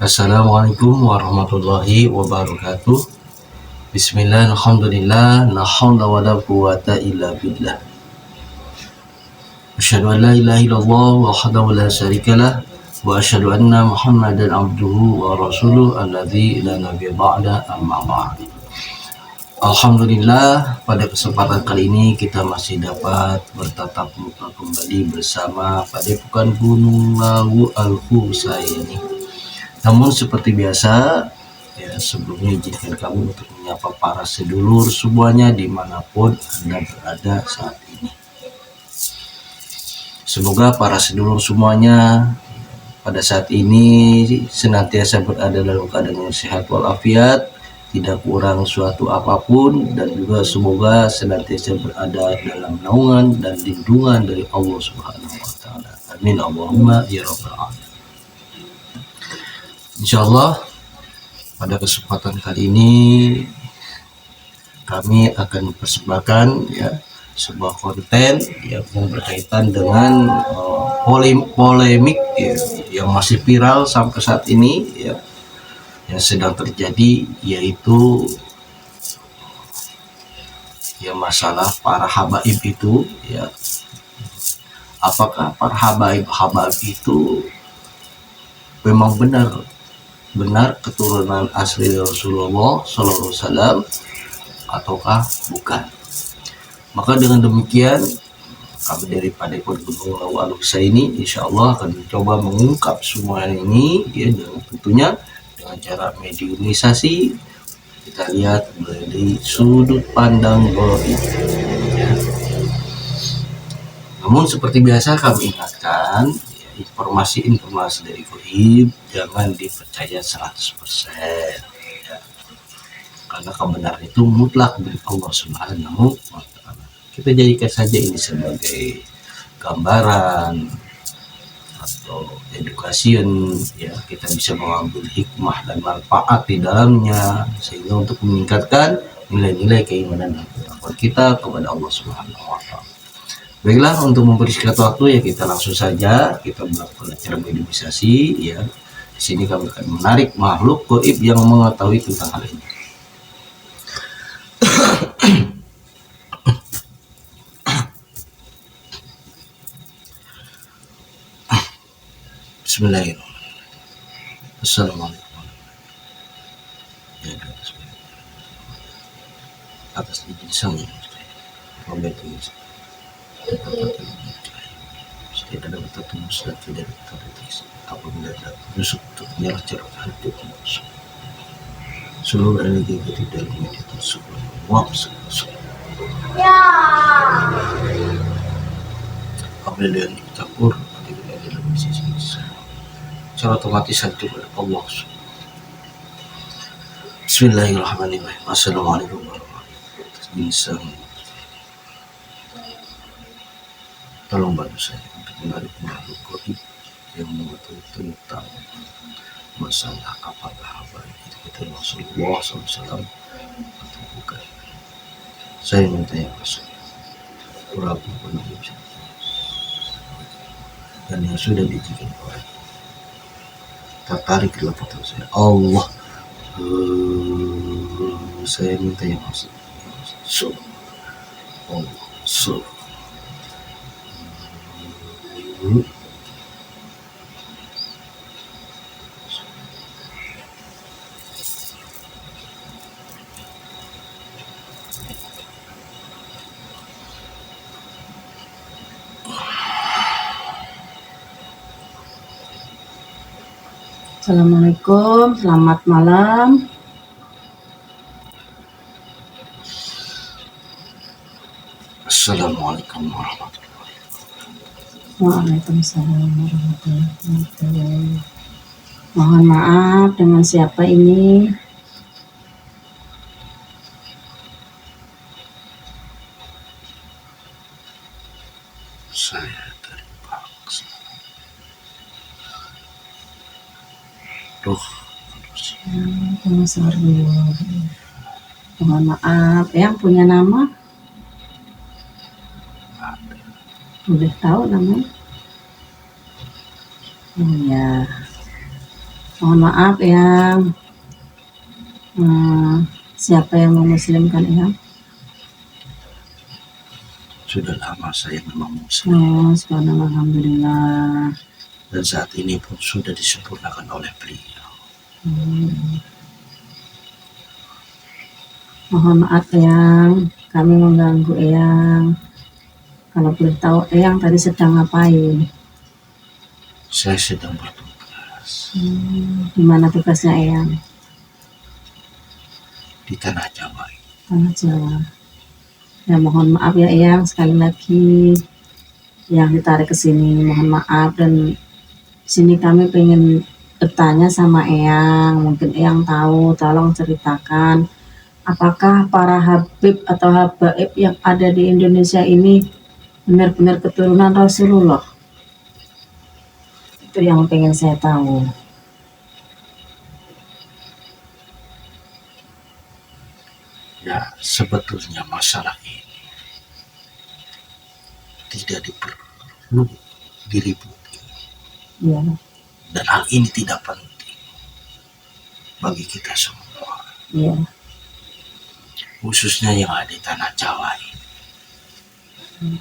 Assalamualaikum warahmatullahi wabarakatuh. Bismillah, alhamdulillah, la haula wala quwata illa billah. Asyhadu an la ilaha illallah wahdahu la syarikalah wa asyhadu anna Muhammadan abduhu wa rasuluh alladzi la nabiyya ba'da amma ba'd. Alhamdulillah, pada kesempatan kali ini kita masih dapat bertatap muka kembali bersama Padepokan Gunung Lawu Al-Husa ini. Namun seperti biasa, ya sebelumnya izinkan kami untuk menyapa para sedulur semuanya dimanapun Anda berada saat ini. Semoga para sedulur semuanya pada saat ini senantiasa berada dalam keadaan yang sehat walafiat, tidak kurang suatu apapun, dan juga semoga senantiasa berada dalam naungan dan lindungan dari Allah Subhanahu wa taala. Amin Allahumma ya rabbal alamin. Insyaallah pada kesempatan kali ini kami akan mempersembahkan sebuah konten yang berkaitan dengan polemik yang masih viral sampai saat ini yang sedang terjadi, yaitu masalah para habaib itu apakah para habaib itu memang benar keturunan asli Rasulullah SAW ataukah bukan. Maka dengan demikian kami dari Padepokan Gunung Lawu Al-Husa ini insya Allah akan mencoba mengungkap semua ini dan tentunya dengan cara mediumisasi. Kita lihat dari sudut pandang gaib. Namun seperti biasa kami ingatkan, informasi dari gaib jangan dipercaya 100%, karena kebenaran itu mutlak dari Allah Subhanahu wa taala. Kita jadikan saja ini sebagai gambaran atau education, kita bisa mengambil hikmah dan manfaat di dalamnya sehingga untuk meningkatkan nilai-nilai keimanan dan ketakwaan kita kepada Allah Subhanahu wa taala. Baiklah, untuk mempersingkat waktu kita langsung saja kita melakukan acara mediumisasi. Di sini kami akan menarik makhluk gaib yang mengetahui tentang hal ini. Bismillahirrahmanirrahim. Assalamualaikum. Atas izin sang Yang tidak dapat tertembus dan tidak dapat terdeteksi apabila dapat menusuk untuk menyerang hati musuh. Seluruh energi negatif dari media tersebut menguap masuk. Apabila yang dicampur tidak ada dalam sisi secara otomatis hati kepada Allah. Bismillahirrahmanirrahim. Assalamualaikum warahmatullahi wabarakatuh. Tolong bantu saya untuk menarik makhluk gaib yang mengetahui tentang masalah apakah habaib itu kita Rasulullah SAW atau bukan. Saya minta yang Rasul Rabu penuh dan yang sudah diizinkan oleh tertarik dalam foto saya. Allah, saya minta yang Rasul Allah Assalamualaikum, selamat malam. Assalamualaikum warahmatullahi wabarakatuh. Waalaikumsalam warahmatullahi wabarakatuh. Mohon maaf, dengan siapa ini? Saya dari bangsa. Mohon maaf, yang punya nama? Udah tahu namanya? Oh ya. Mohon maaf Eyang. Siapa yang memuslimkan Eyang? Sudah lama saya memang muslim. Oh, subhanallah, alhamdulillah. Dan saat ini pun sudah disempurnakan oleh beliau. Mohon maaf Eyang, kami mengganggu Eyang. Kalau boleh tahu Eyang tadi sedang ngapain? Saya sedang bertugas Di mana tugasnya Eyang? di tanah Jawa. Tanah Jawa. Ya mohon maaf ya Eyang, sekali lagi yang ditarik ke sini, mohon maaf. Dan sini kami pengen bertanya sama Eyang, mungkin Eyang tahu, tolong ceritakan apakah para habib atau habaib yang ada di Indonesia ini benar-benar keturunan Rasulullah? Itu yang pengen saya tahu. Ya, sebetulnya masalah ini tidak perlu diributi. Ya. Dan hal ini tidak penting bagi kita semua. Ya. Khususnya yang ada di tanah Jawa ini.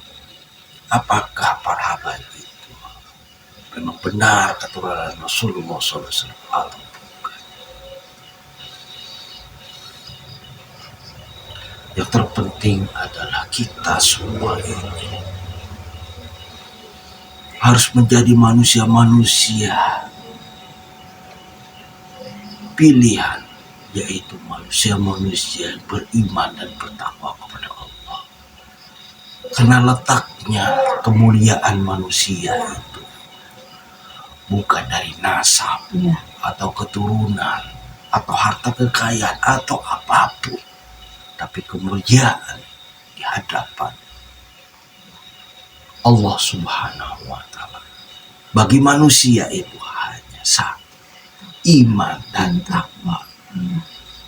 Apakah para habaib itu memang benar keturunan Rasulullah SAW atau bukan? Yang terpenting adalah kita semua ini harus menjadi manusia-manusia pilihan, yaitu manusia-manusia yang beriman dan bertakwa kepada Allah. Karena letaknya kemuliaan manusia itu bukan dari nasab, Ya. atau keturunan, atau harta kekayaan, atau apapun, tapi kemuliaan di hadapan Allah Subhanahu wa Ta'ala. Bagi manusia itu hanya satu, iman dan takwa.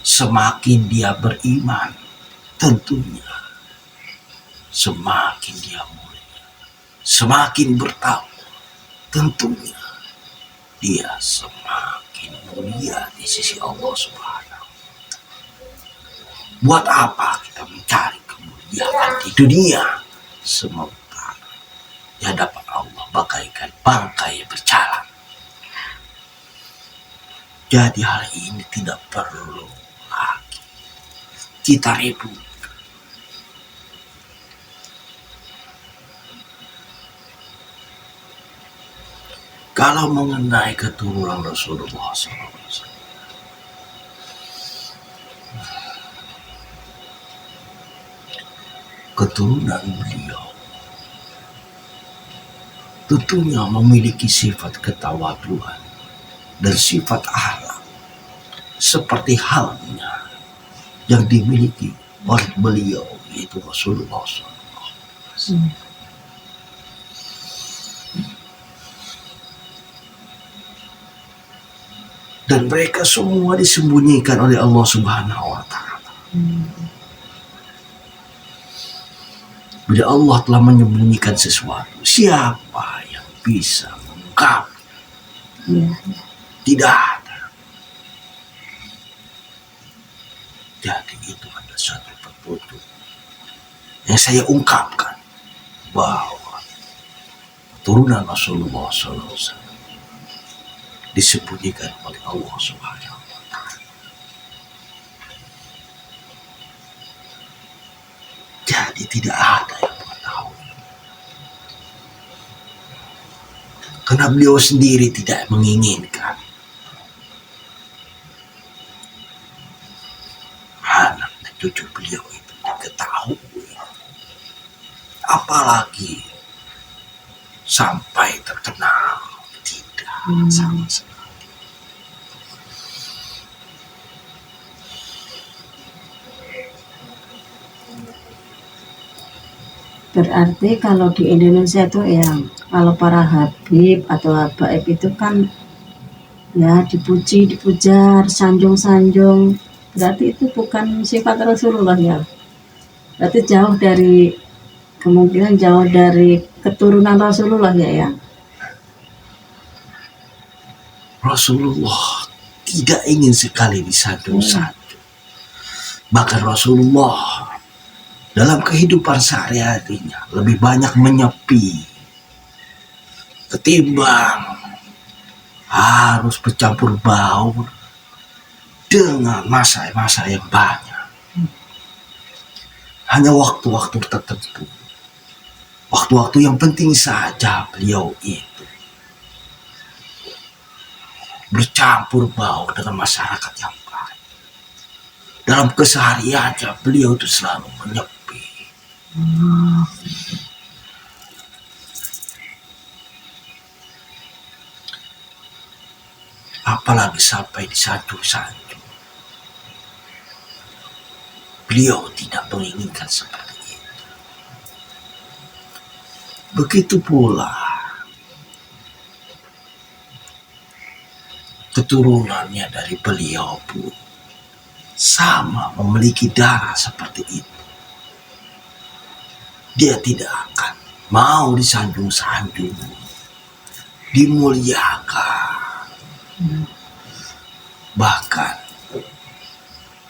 Semakin dia beriman, tentunya semakin dia mulia. Semakin bertakwa, tentunya dia semakin mulia di sisi Allah Subhanahu wa Ta'ala. Buat apa kita mencari kemuliaan di dunia sementara di hadapan Allah bagaikan bangkai berjalan? Jadi hal ini tidak perlu lagi kita ribut. Kalau mengenai keturunan Rasulullah SAW, keturunan beliau tentunya memiliki sifat ketawaduan dan sifat akhlak seperti halnya yang dimiliki oleh beliau, yaitu Rasulullah SAW. Dan mereka semua disembunyikan oleh Allah Subhanahu wa Ta'ala. Bila Allah telah menyembunyikan sesuatu, siapa yang bisa mengungkap? Ya. Tidak ada. Jadi itu adalah satu petunjuk yang saya ungkapkan, bahwa keturunan Rasulullah SAW disembunyikan oleh Allah Subhanahu wa Ta'ala. Jadi tidak ada yang mengetahui, karena beliau sendiri tidak menginginkan anak dan cucu beliau itu diketahui, apalagi sampai terkenal. Tidak, sama sekali. Berarti kalau di Indonesia itu yang kalau para habib atau habaib itu kan ya dipuji, dipujar, sanjung-sanjung. Berarti itu bukan sifat Rasulullah ya. Berarti jauh dari, kemungkinan jauh dari keturunan Rasulullah ya. Rasulullah tidak ingin sekali disanjung-sanjung. Bahkan Rasulullah dalam kehidupan sehari-harinya lebih banyak menyepi ketimbang harus bercampur baur dengan masa-masa yang banyak. Hanya waktu-waktu tertentu, waktu-waktu yang penting saja beliau itu bercampur baur dengan masyarakat yang baik. Dalam kesehariannya beliau itu selalu menyepi. Apalagi sampai disanjung-sanjung. Beliau tidak menginginkan seperti itu. Begitu pula keturunannya dari beliau pun sama memiliki darah seperti itu. Dia tidak akan mau disanjung-sanjung, dimuliakan. Bahkan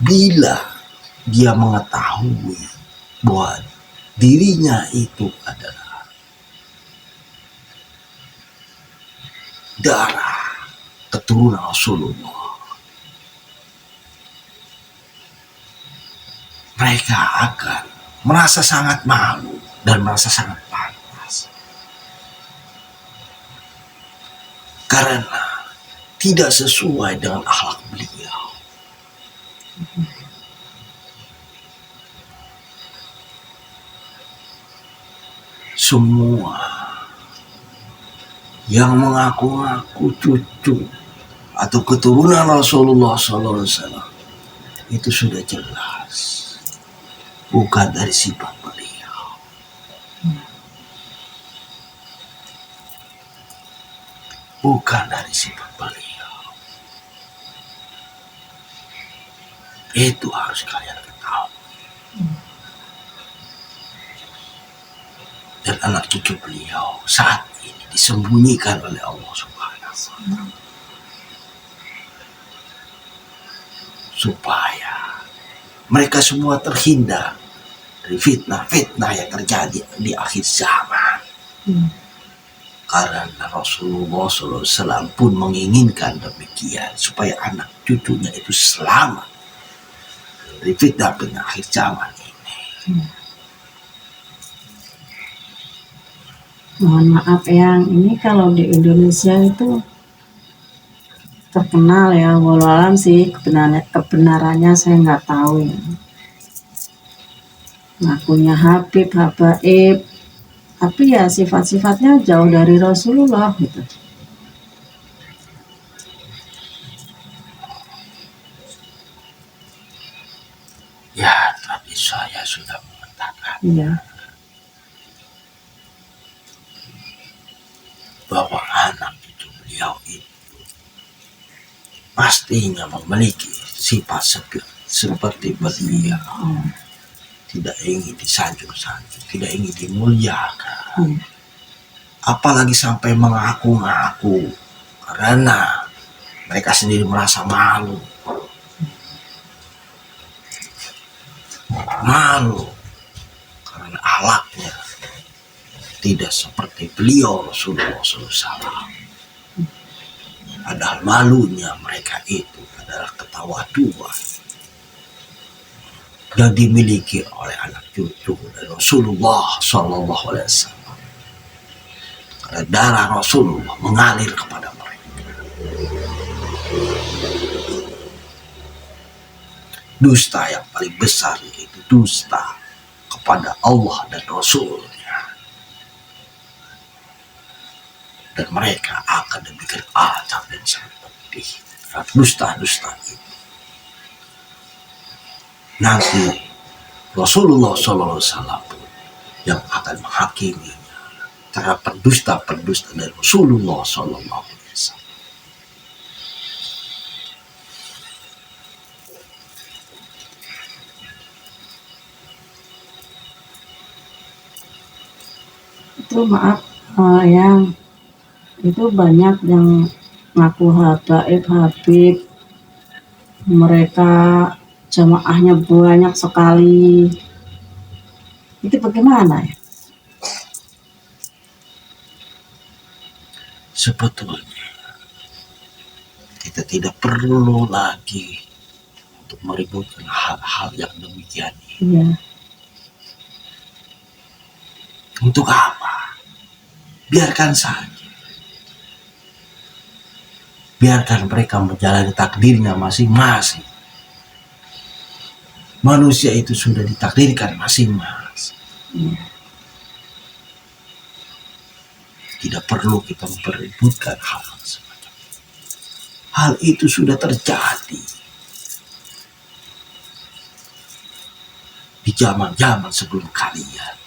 bila dia mengetahui bahwa dirinya itu adalah darah keturunan Rasulullah, mereka akan merasa sangat malu dan merasa sangat panas karena tidak sesuai dengan akhlak beliau. Semua yang mengaku-ngaku cucu atau keturunan Rasulullah SAW itu sudah jelas bukan dari sifat beliau. Bukan dari sifat beliau. Itu harus kalian ketahui. Dan anak cucu beliau saat ini disembunyikan oleh Allah Subhanahu wa Ta'ala supaya mereka semua terhindar dari fitnah-fitnah yang terjadi di akhir zaman. Karena Rasulullah SAW pun menginginkan demikian supaya anak cucunya itu selamat dari fitnah-fitnah akhir zaman ini. Mohon maaf yang ini kalau di Indonesia itu terkenal ya, walau sih kebenarannya saya nggak tahu ya. Ngakunya Habib, Habaib, tapi ya sifat-sifatnya jauh dari Rasulullah gitu. Ya, tapi saya sudah mengatakan bahwa anak cucu beliau itu pastinya memiliki sifat seperti beliau. Tidak ingin disanjung-sanjung, tidak ingin dimuliakan. Apalagi sampai mengaku-ngaku karena mereka sendiri merasa malu. Malu karena akhlaknya tidak seperti beliau Rasulullah SAW. Padahal malunya mereka itu adalah ketawaduan yang dimiliki oleh anak cucu dari Rasulullah SAW. Karena darah Rasulullah mengalir kepada mereka. Dusta yang paling besar itu dusta kepada Allah dan Rasulnya. Dan mereka akan demikian azab dan sangat pedih terhadap dusta-dusta itu. Nanti Rasulullah SAW yang akan menghakiminya terhadap pendusta-pendusta dari Rasulullah SAW. Itu maaf yang itu banyak yang ngaku Habaib, Habib, mereka jamaahnya banyak sekali. Itu bagaimana ya? Sebetulnya kita tidak perlu lagi untuk meributkan hal-hal yang demikian. Iya, Untuk apa? Biarkan saja. Biarkan mereka menjalani takdirnya masing-masing. Manusia itu sudah ditakdirkan masing-masing. iya, Tidak perlu kita mempeributkan hal semacam itu. Hal itu sudah terjadi di zaman-zaman sebelum kalian.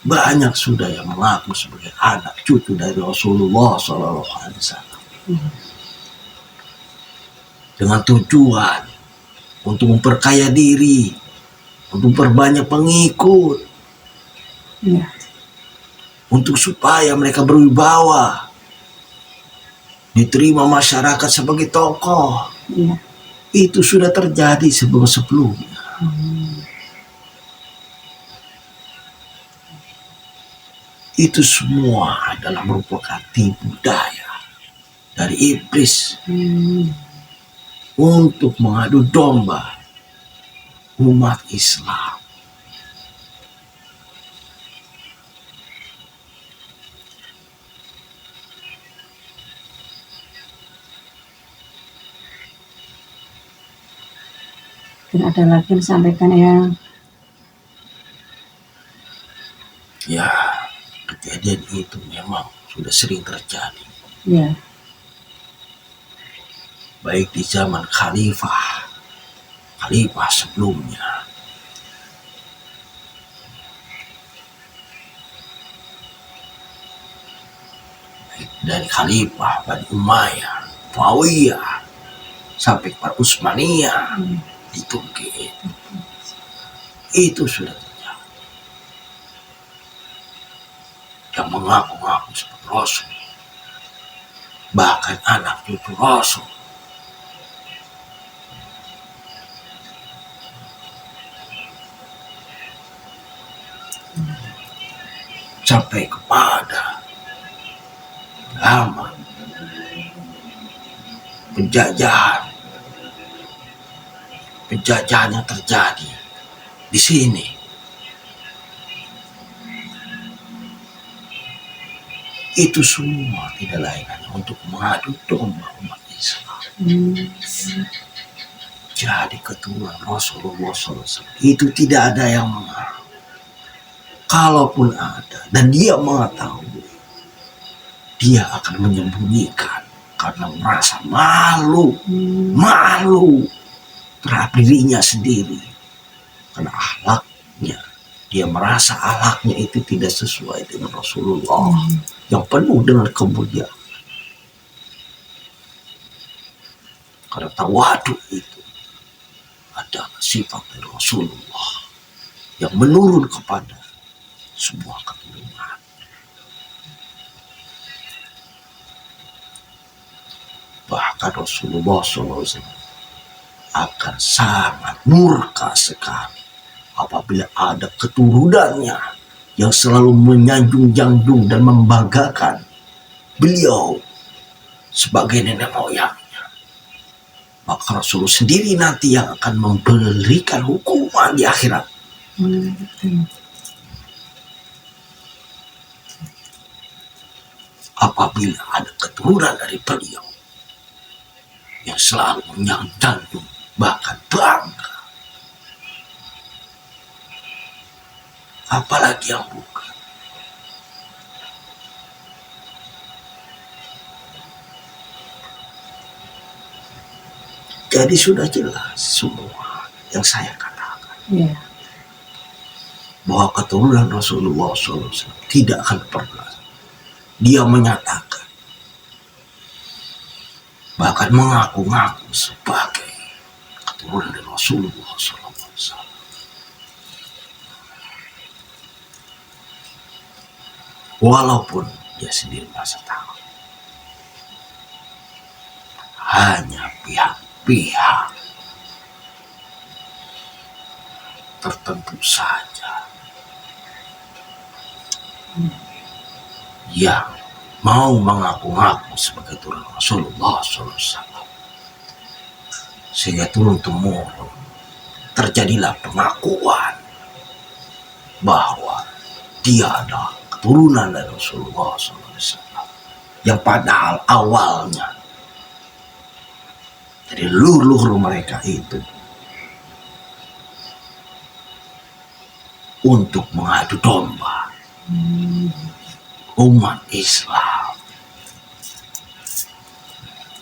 Banyak sudah yang mengaku sebagai anak cucu dari Rasulullah SAW dengan tujuan untuk memperkaya diri, untuk memperbanyak pengikut, iya, untuk supaya mereka berwibawa, diterima masyarakat sebagai tokoh. iya. Itu sudah terjadi sebelum-sebelumnya. Itu semua adalah merupakan tipu daya dari iblis untuk mengadu domba umat Islam. Dan ada lagi yang disampaikan yang Ya, kejadian itu memang sudah sering terjadi. ya, Baik di zaman khalifah sebelumnya. Baik dari khalifah Bani Umayyah, Muawiyah, sampai kepada Utsmaniyah di Turki. Itu sudah terjadi. Yang mengaku-ngaku sebagai Rasul. Bahkan anak cucu Rasul. Sampai kepada zaman penjajahan yang terjadi di sini. Itu semua tidak lain hanya untuk mengadu domba umat Islam. Jadi keturunan Rasulullah SAW itu tidak ada yang mengaku. Kalaupun ada dan dia mengetahui, dia akan menyembunyikan karena merasa malu terhadap dirinya sendiri, karena akhlaknya, dia merasa akhlaknya itu tidak sesuai dengan Rasulullah yang penuh dengan kemuliaan. Karena tawadu itu adalah sifat dari Rasulullah yang menurun kepada sebuah keturunan. Bahkan Rasulullah SAW akan sangat murka sekali apabila ada keturunannya yang selalu menyanjung-janjung dan membanggakan beliau sebagai nenek moyangnya. Maka Rasulullah sendiri nanti yang akan memberikan hukuman di akhirat. Apabila ada keturunan dari beliau yang selalu menyanjung bahkan bangga, apalagi yang bukan. Jadi sudah jelas semua yang saya katakan, bahwa keturunan Rasulullah SAW tidak akan pernah dia menyatakan, bahkan mengaku-ngaku sebagai keturunan dari Rasulullah SAW. Walaupun dia sendiri merasa tahu, hanya pihak-pihak tertentu saja yang mau mengaku-ngaku sebagai turun Rasulullah SAW, sehingga turun-temurun terjadilah pengakuan bahwa dia adalah keturunan dari Rasulullah SAW, yang padahal awalnya dari leluhur mereka itu untuk mengadu domba umat Islam,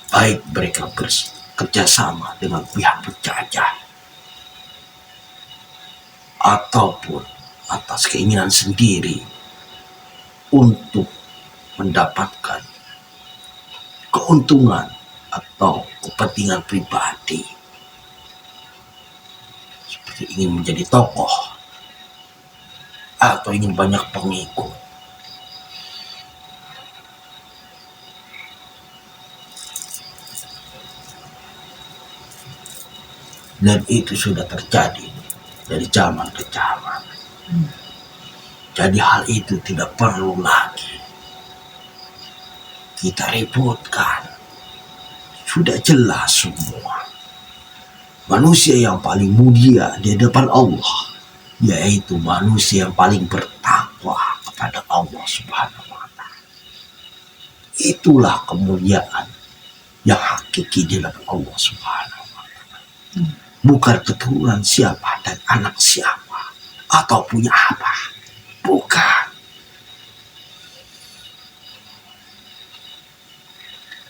baik mereka bekerjasama dengan pihak penjajah ataupun atas keinginan sendiri untuk mendapatkan keuntungan atau kepentingan pribadi, seperti ingin menjadi tokoh atau ingin banyak pengikut. Dan itu sudah terjadi dari zaman ke zaman. Jadi hal itu tidak perlu lagi kita ributkan. Sudah jelas semua. Manusia yang paling mulia di hadapan Allah yaitu manusia yang paling bertakwa kepada Allah Subhanahu wa Ta'ala. Itulah kemuliaan yang hakiki di hadapan Allah Subhanahu wa Ta'ala. Bukan keturunan siapa dan anak siapa atau punya apa. Bukan.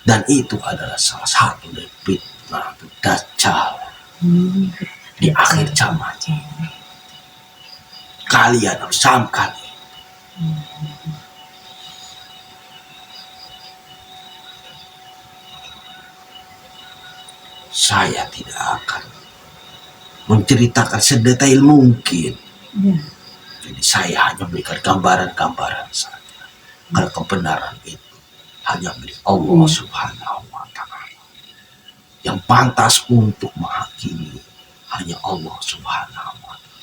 Dan itu adalah salah satu dari fitnah Dajjal di akhir zaman. Kalian harus camkan. Saya tidak akan menceritakan sedetail mungkin. Jadi saya hanya memberikan gambaran-gambaran saja. Karena kebenaran itu hanya milik Allah Subhanahu wa Ta'ala. Yang pantas untuk menghakimi hanya Allah Subhanahu wa Ta'ala.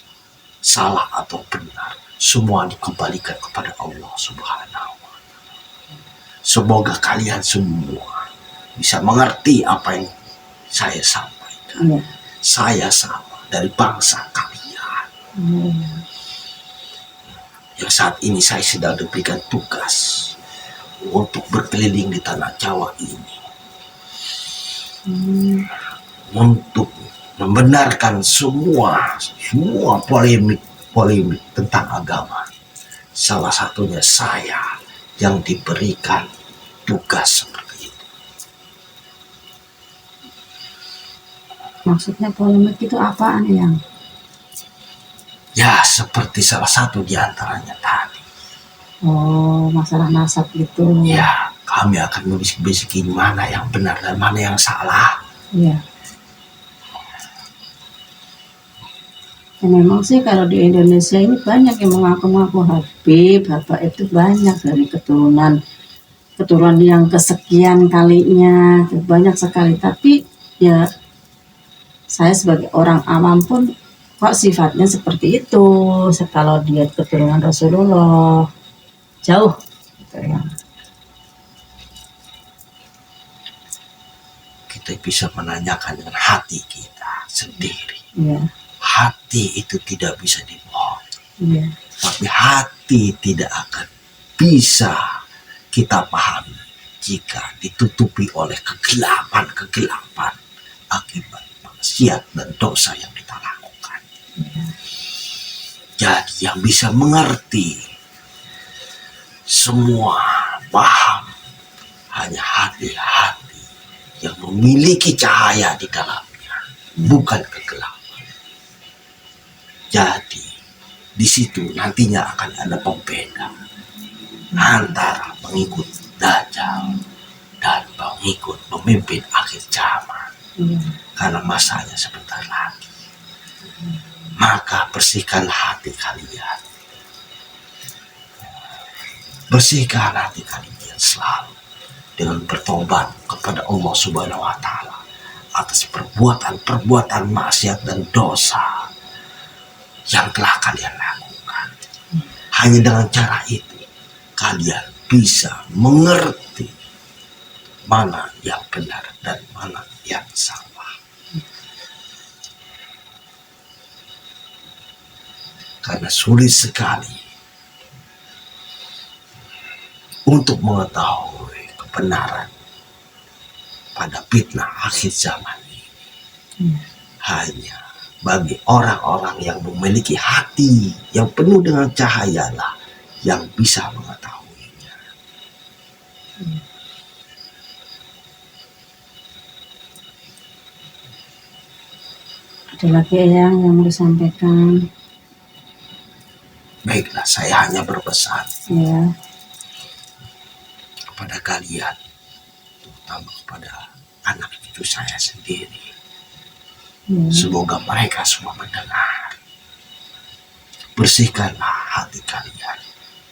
Salah atau benar, semua dikembalikan kepada Allah Subhanahu wa Ta'ala. Semoga kalian semua bisa mengerti apa yang saya sampaikan. Saya sama dari bangsa kalian. Yang saat ini saya sedang diberikan tugas untuk berkeliling di tanah Jawa ini, untuk membenarkan semua polemik tentang agama. Salah satunya saya yang diberikan tugas seperti itu. Maksudnya polemik itu apaan yang? Ya, seperti salah satu di antaranya tadi. Oh, masalah nasab gitu. Ya, kami akan membisik-bisikin mana yang benar dan mana yang salah. Ya. Ya memang sih kalau di Indonesia ini banyak yang mengaku-ngaku Habib, Bapak itu banyak dari keturunan yang kesekian kalinya, banyak sekali. Tapi ya saya sebagai orang awam pun kok sifatnya seperti itu. Kalau dia keturunan Rasulullah, jauh gitu ya. Kita bisa menanyakan dengan hati kita sendiri. Ya. Hati itu tidak bisa dibohongi. Ya. Tapi hati tidak akan bisa kita pahami jika ditutupi oleh kegelapan akibat maksiat dan dosa yang kita lakukan. Ya. Jadi yang bisa mengerti semua paham hanya hati-hati yang memiliki cahaya di dalamnya, bukan kegelapan. Jadi di situ nantinya akan ada pembeda antara pengikut Dajjal dan pengikut pemimpin akhir zaman. Karena masanya sebentar lagi. Maka bersihkan hati kalian. Bersihkan hati kalian selalu dengan bertobat kepada Allah Subhanahu wa Ta'ala atas perbuatan maksiat dan dosa. yang telah kalian lakukan. Hanya dengan cara itu kalian bisa mengerti mana yang benar dan mana yang salah. Karena sulit sekali untuk mengetahui kebenaran pada fitnah akhir zaman ini. Hanya bagi orang-orang yang memiliki hati yang penuh dengan cahayalah yang bisa mengetahuinya. Ada lagi yang mau disampaikan? Baiklah, saya hanya berpesan Ya, kepada kalian, terutama kepada anak cucu saya sendiri. ya, Semoga mereka semua mendengar. Bersihkanlah hati kalian,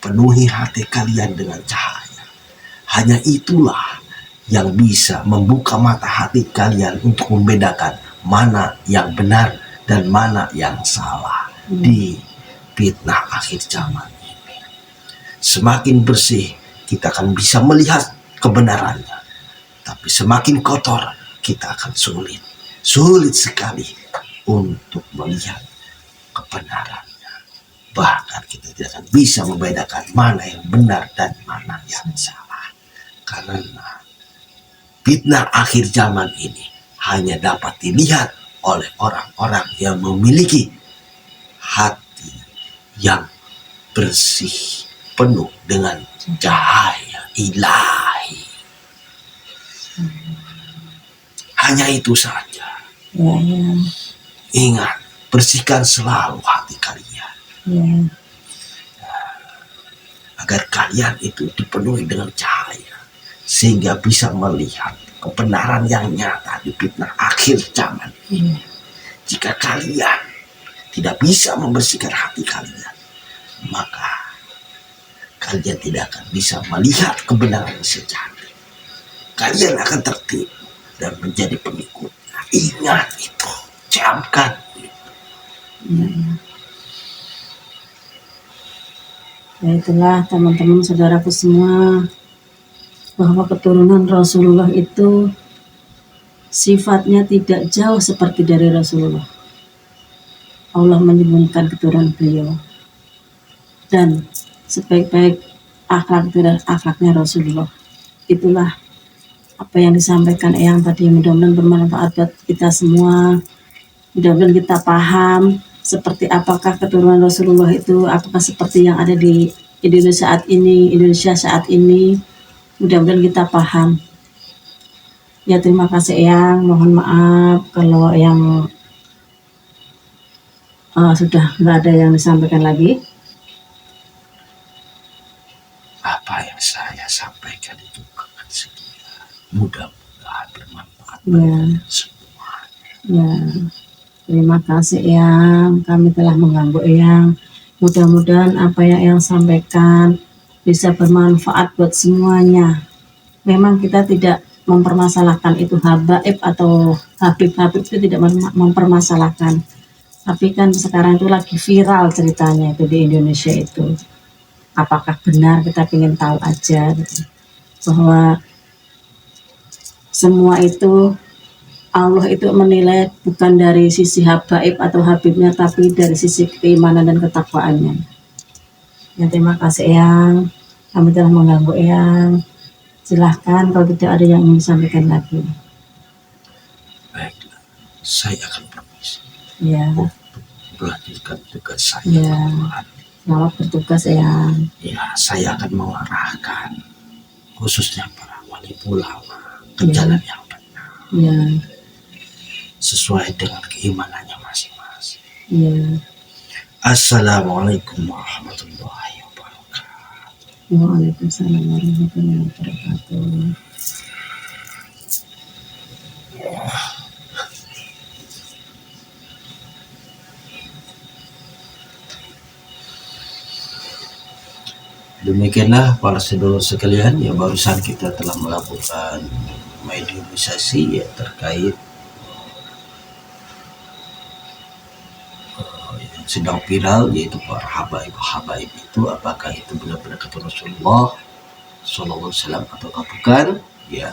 penuhi hati kalian dengan cahaya. Hanya itulah yang bisa membuka mata hati kalian untuk membedakan mana yang benar dan mana yang salah di fitnah akhir zaman ini. Semakin bersih kita akan bisa melihat kebenarannya, tapi semakin kotor kita akan sulit sekali untuk melihat kebenarannya. Bahkan kita tidak akan bisa membedakan mana yang benar dan mana yang salah. Karena fitnah akhir zaman ini hanya dapat dilihat oleh orang-orang yang memiliki hati yang bersih, penuh dengan cahaya ilahi. Hanya itu saja. ya, ya, Ingat, bersihkan selalu hati kalian ya, agar kalian itu dipenuhi dengan cahaya sehingga bisa melihat kebenaran yang nyata di fitnah akhir zaman. ya. Jika kalian tidak bisa membersihkan hati kalian, maka kalian tidak akan bisa melihat kebenaran yang sejati. Kalian akan tertipu dan menjadi pengikutnya. Ingat itu, camkan itu. Ya, itulah teman-teman saudaraku semua, bahwa keturunan Rasulullah itu sifatnya tidak jauh seperti dari Rasulullah. Allah menyembunyikan keturunan beliau, dan sebaik-baik akhlaknya Rasulullah. Itulah apa yang disampaikan Eyang tadi, mudah-mudahan bermanfaat buat kita semua. Mudah-mudahan kita paham seperti apakah keturunan Rasulullah itu, apakah seperti yang ada di Indonesia saat ini. Mudah-mudahan kita paham. Ya, terima kasih Eyang, mohon maaf kalau yang sudah nggak ada yang disampaikan lagi. Apa yang saya sampaikan itu akan setia. Mudah-mudahan bermanfaat Ya. bagi semua. Ya, terima kasih Eyang, kami telah mengganggu Eyang. Mudah-mudahan apa yang Eyang sampaikan bisa bermanfaat buat semuanya. Memang kita tidak mempermasalahkan itu habaib atau habib-habib, itu tidak mempermasalahkan. Tapi kan sekarang itu lagi viral ceritanya itu di Indonesia itu. Apakah benar, kita ingin tahu aja gitu. Bahwa semua itu Allah itu menilai bukan dari sisi habaib atau habibnya, tapi dari sisi keimanan dan ketakwaannya. Ya, terima kasih Eyang, kami telah mengganggu Eyang. Silahkan kalau tidak ada yang ingin disampaikan lagi. Baiklah, saya akan permisi Ya, untuk melanjutkan tugas saya. Ya. Selamat bertugas Eyang. Ya, saya akan mengarahkan khususnya para wali ulama ke Ya. jalan yang benar Ya, sesuai dengan keimanannya masing-masing. ya. Assalamualaikum warahmatullahi wabarakatuh. Waalaikumsalam warahmatullahi wabarakatuh. Demikianlah para sedulur sekalian, ya barusan kita telah melakukan mediumisasi ya terkait yang sedang viral, yaitu para habaib itu, apakah itu benar-benar kata Rasulullah Sallallahu Alaihi Wasallam atau bukan, ya.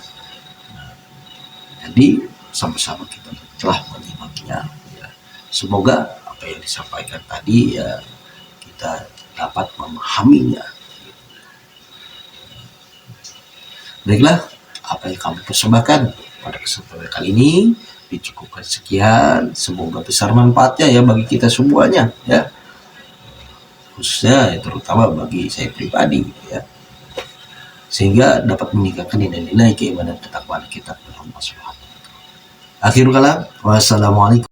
Jadi sama-sama kita telah menyimaknya, ya. Semoga apa yang disampaikan tadi ya kita dapat memahaminya. Baiklah, apa yang kami persembahkan pada kesempatan kali ini dicukupkan sekian. Semoga besar manfaatnya ya bagi kita semuanya, ya, khususnya terutama bagi saya pribadi, ya, sehingga dapat meningkatkan nilai-nilai keimanan ketakwaan kita kepada Allah Subhanahu wa taala. Akhirul kalam, wassalamualaikum